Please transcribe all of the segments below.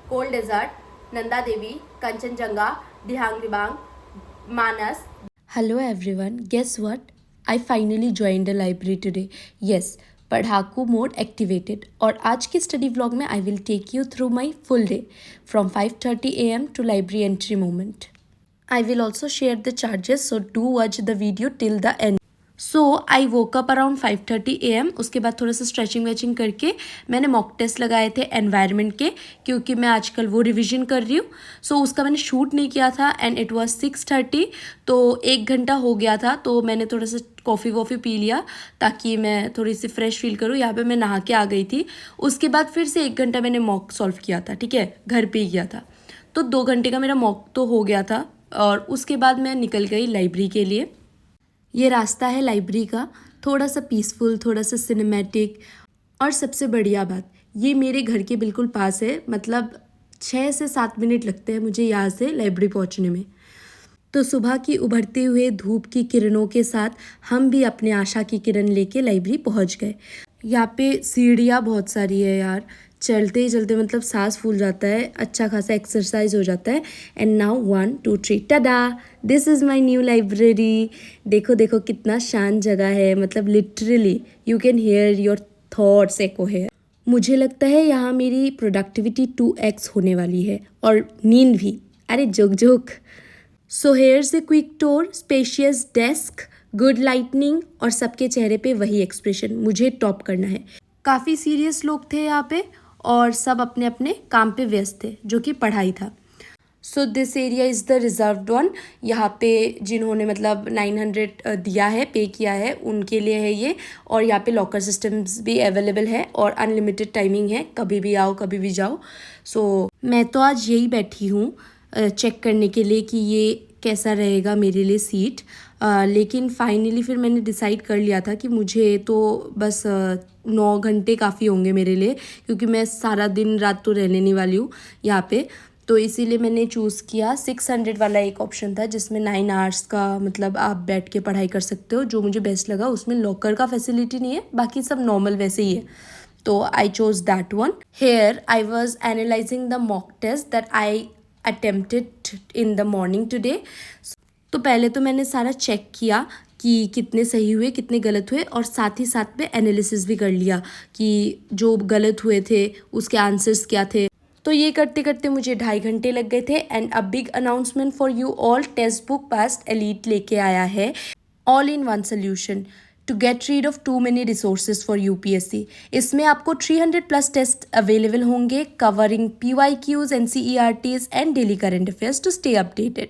Coal desert, Nanda Devi, Kanchenjunga, Dihang Dibang, Manas. Hello everyone, guess what? I finally joined a library today. Yes, पढ़ाकू mode activated. और आज के study vlog में I will take you through my full day from 5:30 AM to library entry moment. I will also share the charges, so do watch the video till the end. So I woke up around 5:30 AM. उसके बाद थोड़ा सा stretching वेचिंग करके मैंने mock test लगाए थे environment के, क्योंकि मैं आजकल वो रिवीजन कर रही हूँ. सो उसका मैंने शूट नहीं किया था एंड इट वाज 6:30. तो 1 घंटा हो गया था, तो मैंने थोड़ा सा कॉफ़ी वॉफ़ी पी लिया ताकि मैं थोड़ी सी फ्रेश फील करूँ. यहाँ पे मैं नहा के आ गई थी. उसके बाद फिर से 1 घंटा मैंने मॉक सॉल्व किया था, ठीक है, घर पे ही किया था. तो 2 घंटे का मेरा मॉक तो हो गया था. और उसके बाद मैं निकल गई लाइब्रेरी के लिए. ये रास्ता है लाइब्रेरी का, थोड़ा सा पीसफुल, थोड़ा सा सिनेमैटिक. और सबसे बढ़िया बात, ये मेरे घर के बिल्कुल पास है. मतलब 6 से 7 मिनट लगते हैं मुझे यहाँ से लाइब्रेरी पहुँचने में. तो सुबह की उभरते हुए धूप की किरणों के साथ हम भी अपने आशा की किरण लेके लाइब्रेरी पहुँच गए. यहाँ पे सीढ़ियाँ बहुत सारी है यार. चलते ही चलते मतलब सांस फूल जाता है, अच्छा खासा एक्सरसाइज हो जाता है. And now 1 2 3 tada, this is my new library. देखो देखो कितना शांत जगह है. मतलब literally you can hear your thoughts echo here. मुझे लगता है यहाँ मेरी प्रोडक्टिविटी 2x होने वाली है. और नींद भी. अरे joke joke. So hairs a quick tour, spacious desk, good lightning और सबके चेहरे पे वही एक्सप्रेशन, मुझे टॉप करना है. काफ़ी सीरियस लोग थे यहाँ पे और सब अपने अपने काम पे व्यस्त थे, जो कि पढ़ाई था. So this area is the reserved one. यहाँ पे जिन्होंने मतलब 900 दिया है, पे किया है, उनके लिए है ये. और यहाँ पे लॉकर सिस्टम्स भी अवेलेबल है और अनलिमिटेड टाइमिंग है, कभी भी आओ कभी भी जाओ. सो मैं तो आज यही बैठी हूँ चेक करने के लिए कि ये कैसा रहेगा मेरे लिए सीट. लेकिन फाइनली फिर मैंने डिसाइड कर लिया था कि मुझे तो बस 9 घंटे काफ़ी होंगे मेरे लिए, क्योंकि मैं सारा दिन रात तो रहने नहीं वाली हूँ यहाँ पे. तो इसीलिए मैंने चूज़ किया 600 वाला. एक ऑप्शन था जिसमें 9 आवर्स का मतलब आप बैठ के पढ़ाई कर सकते हो, जो मुझे बेस्ट लगा. उसमें लॉकर का फैसिलिटी नहीं है, बाकी सब नॉर्मल वैसे ही है. तो I chose that one. Here I was analysing the mock test that I attempted in the morning today. तो पहले तो मैंने सारा चेक किया कि कितने सही हुए कितने गलत हुए, और साथ ही साथ में एनालिसिस भी कर लिया कि जो गलत हुए थे उसके आंसर्स क्या थे. तो ये करते करते मुझे 2.5 घंटे लग गए थे. And a big announcement for you all, text book past elite लेके आया है all in one solution to get rid of too many resources for UPSC. इसमें आपको 300+ टेस्ट अवेलेबल होंगे covering PYQs, NCERTs and daily current affairs to stay updated.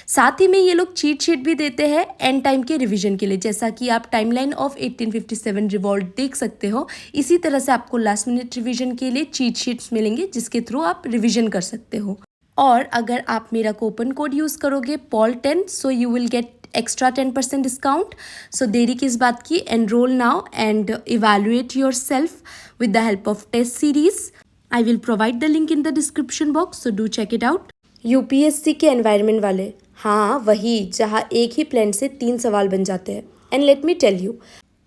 साथ ही में ये लोग चीट शीट भी देते हैं एंड टाइम के रिवीजन के लिए, जैसा कि आप टाइमलाइन ऑफ 1857 रिवॉल्ट देख सकते हो. इसी तरह से आपको लास्ट मिनट रिवीजन के लिए चीट शीट्स मिलेंगे जिसके थ्रू आप रिवीजन कर सकते हो. और अगर आप मेरा कूपन कोड यूज़ करोगे POL10, so you will get extra 10% discount. So देरी किस बात की, enrol now and evaluate yourself with the help of test series. I will provide the link in the description box, so do check it out. UPSC के environment वाले, हाँ वही जहाँ एक ही प्लेन से 3 सवाल बन जाते हैं. And let me tell you,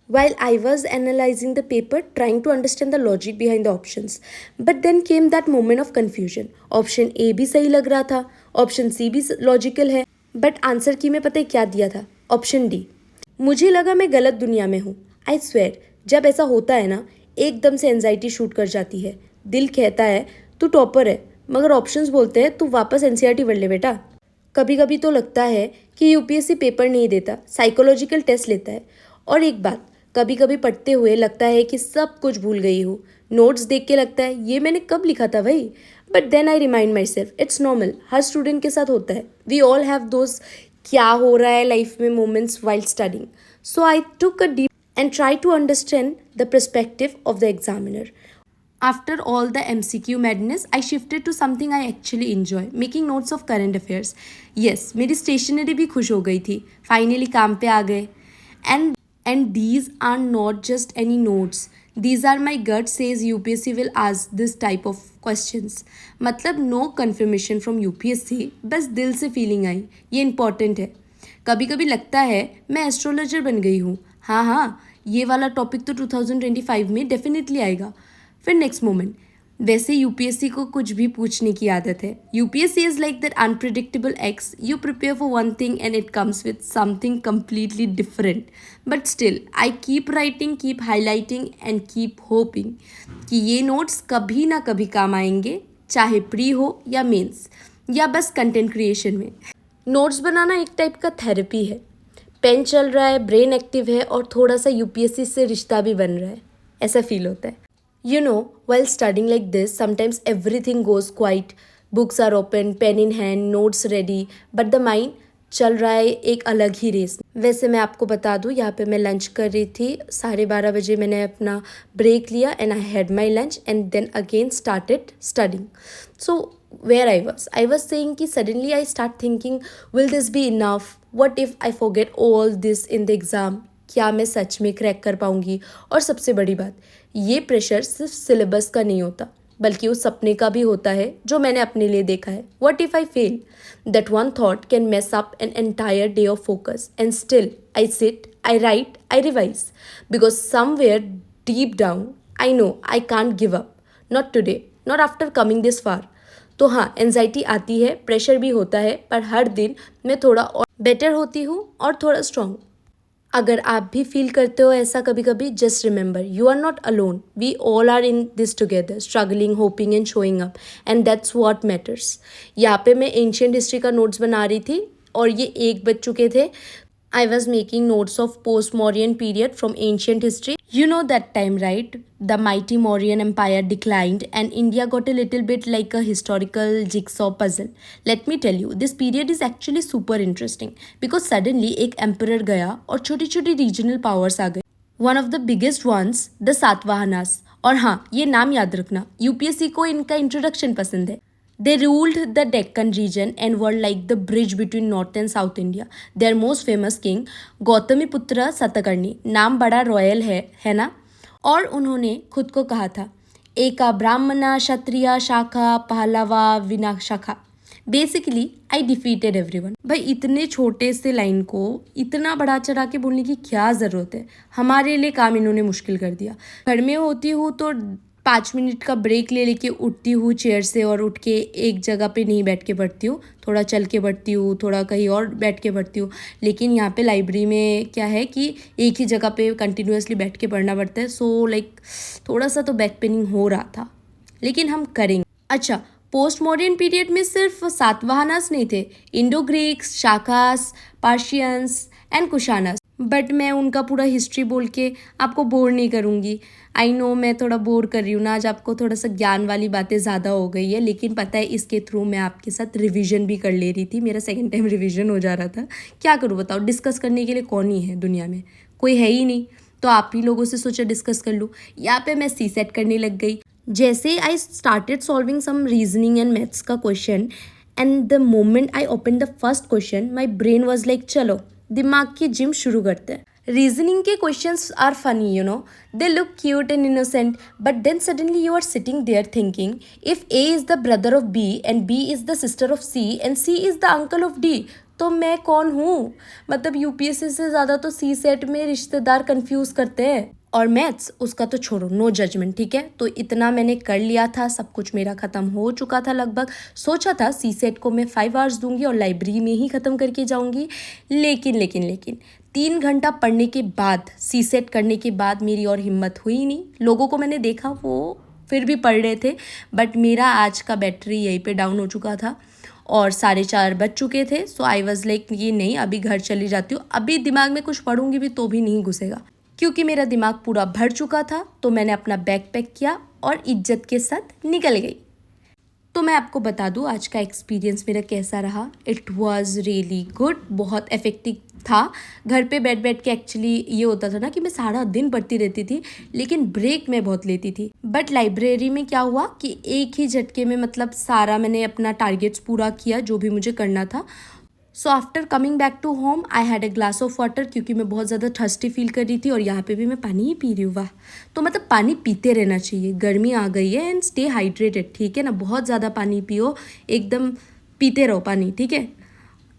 while I was analyzing the paper, trying to understand the logic behind the options, but then came that moment of confusion. Option A भी सही लग रहा था, ऑप्शन C भी लॉजिकल है, but answer की में पता है क्या दिया था, ऑप्शन D. मुझे लगा मैं गलत दुनिया में हूँ. आई स्वेयर, जब ऐसा होता है ना, एकदम से एंजाइटी शूट कर जाती है. दिल कहता है तू टॉपर है, मगर ऑप्शंस बोलते हैं तू वापस NCERT पढ़ ले बेटा. कभी कभी तो लगता है कि यूपीएससी पेपर नहीं देता, साइकोलॉजिकल टेस्ट लेता है. और एक बात, कभी कभी पढ़ते हुए लगता है कि सब कुछ भूल गई हूँ. नोट्स देख के लगता है ये मैंने कब लिखा था भाई. But then I remind myself it's normal, हर स्टूडेंट के साथ होता है. वी ऑल हैव दोज क्या हो रहा है लाइफ में moments while studying. So I took a deep and try to understand the perspective of the examiner. After all the MCQ madness, I shifted to something I actually enjoy, making notes of current affairs. Yes, मेरी stationery भी खुश हो गई थी. Finally काम पे आ गए. And these are not just any notes. These are my gut says UPSC will ask this type of questions. मतलब no confirmation from UPSC, बस दिल से feeling आई. ये important है. कभी कभी लगता है मैं एस्ट्रोलॉजर बन गई हूँ. हाँ, ये वाला टॉपिक तो 2025 में डेफिनेटली आएगा. फिर नेक्स्ट मोमेंट, वैसे यूपीएससी को कुछ भी पूछने की आदत है. UPSC is like that unpredictable x. You prepare for one thing and it comes with something completely different. But still I keep writing, keep highlighting and keep hopping कि ये नोट्स कभी ना कभी काम आएंगे, चाहे प्री हो या मेंस या बस कंटेंट क्रिएशन में. नोट्स बनाना एक टाइप का थेरेपी है. पेन चल रहा है, ब्रेन एक्टिव है और थोड़ा सा यूपीएससी से रिश्ता भी बन रहा है, ऐसा फील होता है. You know, while studying like this, sometimes everything goes quiet. Books are open, pen in hand, notes ready, but the mind चल रहा है एक अलग ही रेस. वैसे मैं आपको बता दूँ, यहाँ पे मैं लंच कर रही थी. 12:30 बजे मैंने अपना ब्रेक लिया and I had my lunch and then again started studying. So where I was saying कि suddenly I start thinking, will this be enough? What if I forget all this in the exam? क्या मैं सच में crack कर पाऊंगी? और सबसे बड़ी बात, ये प्रेशर सिर्फ सिलेबस का नहीं होता, बल्कि उस सपने का भी होता है जो मैंने अपने लिए देखा है. What if I fail? That one thought can mess up an entire day of focus. And still, I sit, I write, I revise. Because somewhere deep down, I know I can't give up. Not today, not after coming this far. तो हाँ, anxiety आती है, pressure भी होता है, पर हर दिन मैं थोड़ा और बेटर होती हूँ और थोड़ा स्ट्रॉन्ग. अगर आप भी फील करते हो ऐसा कभी कभी, just remember you are not alone. We all are in this together, struggling, hoping and showing up, and that's what matters. यहाँ पे मैं एंशियंट हिस्ट्री का नोट्स बना रही थी और ये 1 बज चुके थे. I was making notes of post-Mauryan period from ancient history. You know that time, right? The mighty Mauryan empire declined and India got a little bit like a historical jigsaw puzzle. Let me tell you, this period is actually super interesting because suddenly एक emperor गया और छोटी छोटी regional powers आ गए. One of the biggest ones, the Satavahanas. और हाँ, ये नाम याद रखना, यूपीएससी को इनका इंट्रोडक्शन पसंद है. They ruled the Deccan region and were like the bridge between North and South India. Their most famous king, Gautamiputra Satakarni, नाम बड़ा रॉयल है ना? और उन्होंने खुद को कहा था, एका ब्राह्मणा क्षत्रिय शाखा पहलवा विनाशाखा. Basically I defeated everyone. भाई इतने छोटे से लाइन को इतना बढ़ा चढ़ा के बोलने की क्या ज़रूरत है? हमारे लिए काम इन्होंने मुश्किल कर दिया. घर में होती हूँ तो 5 मिनट का ब्रेक ले लेके उठती हूँ चेयर से और उठ के एक जगह पे नहीं बैठ के पढ़ती हूँ, थोड़ा चल के पढ़ती हूँ, थोड़ा कहीं और बैठ के पढ़ती हूँ. लेकिन यहाँ पे लाइब्रेरी में क्या है कि एक ही जगह पे कंटिन्यूसली बैठ के पढ़ना पड़ता है. सो लाइक थोड़ा सा तो बैक पेनिंग हो रहा था, लेकिन हम करेंगे. अच्छा, पोस्ट मॉडर्न पीरियड में सिर्फ सातवाहनास नहीं थे, Indo Greeks, Shakas, Parthians and Kushanas. But मैं उनका पूरा हिस्ट्री बोल के आपको बोर नहीं करूँगी. आई नो मैं थोड़ा बोर कर रही हूँ ना, आज आपको थोड़ा सा ज्ञान वाली बातें ज़्यादा हो गई है, लेकिन पता है इसके थ्रू मैं आपके साथ रिवीजन भी कर ले रही थी. मेरा 2nd टाइम रिवीजन हो जा रहा था. क्या करूँ बताओ, डिस्कस करने के लिए कौन ही है दुनिया में? कोई है ही नहीं. तो आप ही लोगों से सोचा डिस्कस कर लूँ. यहाँ पे मैं सी सेट करने लग गई. जैसे I started solving some reasoning and maths का question, and the moment I open the first question, my brain was like चलो दिमाग की जिम शुरू करते हैं. Reasoning के questions are funny, you know. They look cute and innocent, but then suddenly you are sitting there thinking, if A is the brother of B and B is the sister of C and C is the uncle of D, तो मैं कौन हूँ? मतलब UPSC से ज़्यादा तो सी set में रिश्तेदार कंफ्यूज करते हैं. और मैथ्स उसका तो छोड़ो, नो जजमेंट, ठीक है. तो इतना मैंने कर लिया था, सब कुछ मेरा ख़त्म हो चुका था लगभग. सोचा था सी सेट को मैं 5 आवर्स दूंगी और लाइब्रेरी में ही ख़त्म करके जाऊंगी. लेकिन 3 घंटा पढ़ने के बाद, सी सेट करने के बाद मेरी और हिम्मत हुई नहीं. लोगों को मैंने देखा वो फिर भी पढ़ रहे थे, बट मेरा आज का बैटरी यहीं पे डाउन हो चुका था और 4:30 बज चुके थे. सो आई वाज लाइक ये नहीं, अभी घर चली जाती हूँ. अभी दिमाग में कुछ पढ़ूंगी भी तो भी नहीं घुसेगा, क्योंकि मेरा दिमाग पूरा भर चुका था. तो मैंने अपना बैग पैक किया और इज्जत के साथ निकल गई. तो मैं आपको बता दूँ आज का एक्सपीरियंस मेरा कैसा रहा. इट वाज रियली गुड, बहुत इफेक्टिव था. घर पे बैठ के एक्चुअली ये होता था ना कि मैं सारा दिन पढ़ती रहती थी, लेकिन ब्रेक मैं बहुत लेती थी. बट लाइब्रेरी में क्या हुआ कि एक ही झटके में मतलब सारा मैंने अपना टारगेट्स पूरा किया जो भी मुझे करना था. So after coming back to home I had a glass of water, क्योंकि मैं बहुत ज़्यादा थर्स्टी फील कर रही थी. और यहाँ पे भी मैं पानी ही पी रही हूँ. वाह, तो मतलब पानी पीते रहना चाहिए, गर्मी आ गई है. एंड स्टे हाइड्रेटेड, ठीक है ना. बहुत ज़्यादा पानी पियो, एकदम पीते रहो पानी, ठीक है.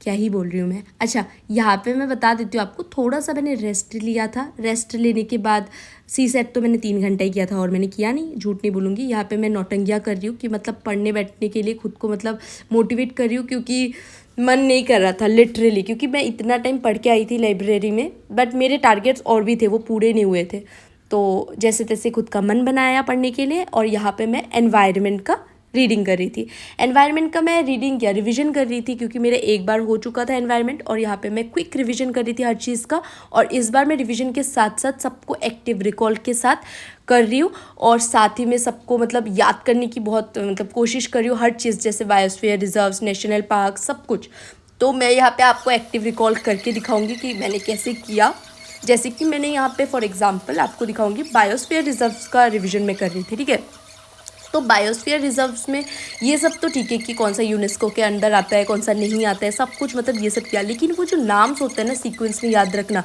क्या ही बोल रही हूँ मैं। अच्छा, यहाँ पे मैं बता देती हूँ आपको, थोड़ा सा मैंने रेस्ट लिया था। रेस्ट लेने के बाद सी सेट तो मैंने 3 घंटा ही किया था और मैंने किया नहीं, झूठ नहीं बोलूँगी। यहाँ पे मैं नौटंकियाँ कर रही हूँ कि मतलब पढ़ने बैठने के लिए खुद को मतलब मोटिवेट कर रही हूँ, क्योंकि मन नहीं कर रहा था लिटरली, क्योंकि मैं इतना टाइम पढ़ के आई थी लाइब्रेरी में, बट मेरे टारगेट्स और भी थे, वो पूरे नहीं हुए थे। तो जैसे तैसे खुद का मन बनाया पढ़ने के लिए, और यहाँ पे मैं एनवायरनमेंट का रीडिंग कर रही थी। एनवायरनमेंट का मैं रीडिंग क्या रिवीजन कर रही थी, क्योंकि मेरे एक बार हो चुका था एनवायरनमेंट, और यहाँ पे मैं क्विक रिवीजन कर रही थी हर चीज़ का। और इस बार मैं रिवीजन के साथ साथ सबको एक्टिव रिकॉल के साथ कर रही हूँ, और साथ ही में सबको मतलब याद करने की बहुत मतलब कोशिश कर रही हूँ, हर चीज़ जैसे बायोस्फीयर रिजर्व्स, नेशनल पार्क, सब कुछ। तो मैं यहाँ पे आपको एक्टिव रिकॉल करके दिखाऊंगी कि मैंने कैसे किया। जैसे कि मैंने यहाँ पे फॉर एग्जांपल आपको दिखाऊंगी, बायोस्फीयर रिजर्व्स का रिवीजन में कर रही थी, ठीक है। तो बायोस्फीयर रिजर्व्स में ये सब तो ठीक है कि कौन सा यूनेस्को के अंडर आता है, कौन सा नहीं आता है, सब कुछ मतलब ये सब किया। लेकिन वो जो नाम्स होते हैं ना, सीक्वेंस में याद रखना,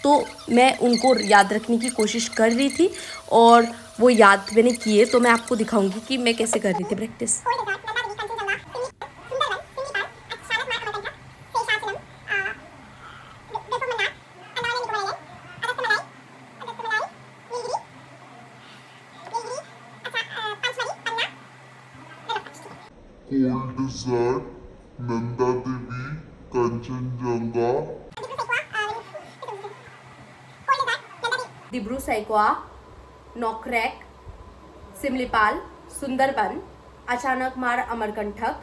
तो मैं उनको याद रखने की कोशिश कर रही थी, और वो याद मैंने किए। तो मैं आपको दिखाऊंगी कि मैं कैसे कर रही थी practice. Cold Desert, Nanda Devi, Kanchenjunga, Dibru Saikhowa, Nokrek, Similipal, Sundarban, Achanakmar Amarkantak,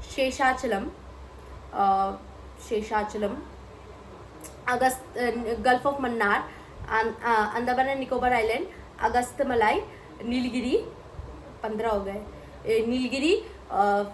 Seshachalam, Seshachalam, Agasthya, gulf of Mannar, Andaman and Nicobar island, Agasthyamalai, Nilgiri, 15 हो गए, नीलगिरी,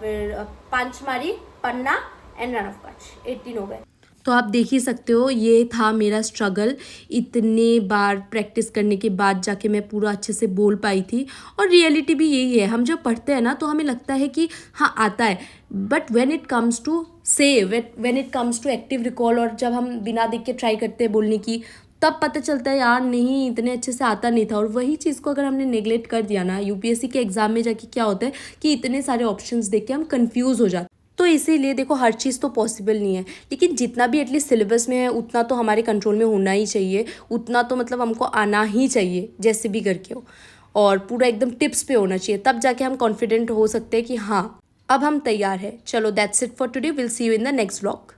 फिर पांचमारी, पन्ना एंड रन ऑफ कच्छ, 18 हो गए। तो आप देख ही सकते हो, ये था मेरा स्ट्रगल। इतने बार प्रैक्टिस करने के बाद जाके मैं पूरा अच्छे से बोल पाई थी। और रियलिटी भी यही है, हम जब पढ़ते हैं ना तो हमें लगता है कि हाँ आता है, but when it comes to when it comes to active recall, और जब हम बिना देख के ट्राई करते हैं बोलने की, तब पता चलता है यार नहीं, इतने अच्छे से आता नहीं था। और वही चीज़ को अगर हमने नेगलेक्ट कर दिया ना, यूपीएससी के एग्जाम में जाके क्या होता है कि इतने सारे ऑप्शंस देख के हम कंफ्यूज हो जाते हैं। तो इसीलिए देखो, हर चीज़ तो पॉसिबल नहीं है, लेकिन जितना भी एटलीस्ट सिलेबस में है उतना तो हमारे कंट्रोल में होना ही चाहिए, उतना तो मतलब हमको आना ही चाहिए जैसे भी करके हो, और पूरा एकदम टिप्स पे होना चाहिए। तब जाके हम कॉन्फिडेंट हो सकते हैं कि हाँ अब हम तैयार हैं। चलो, that's it for today, will see you in the next vlog.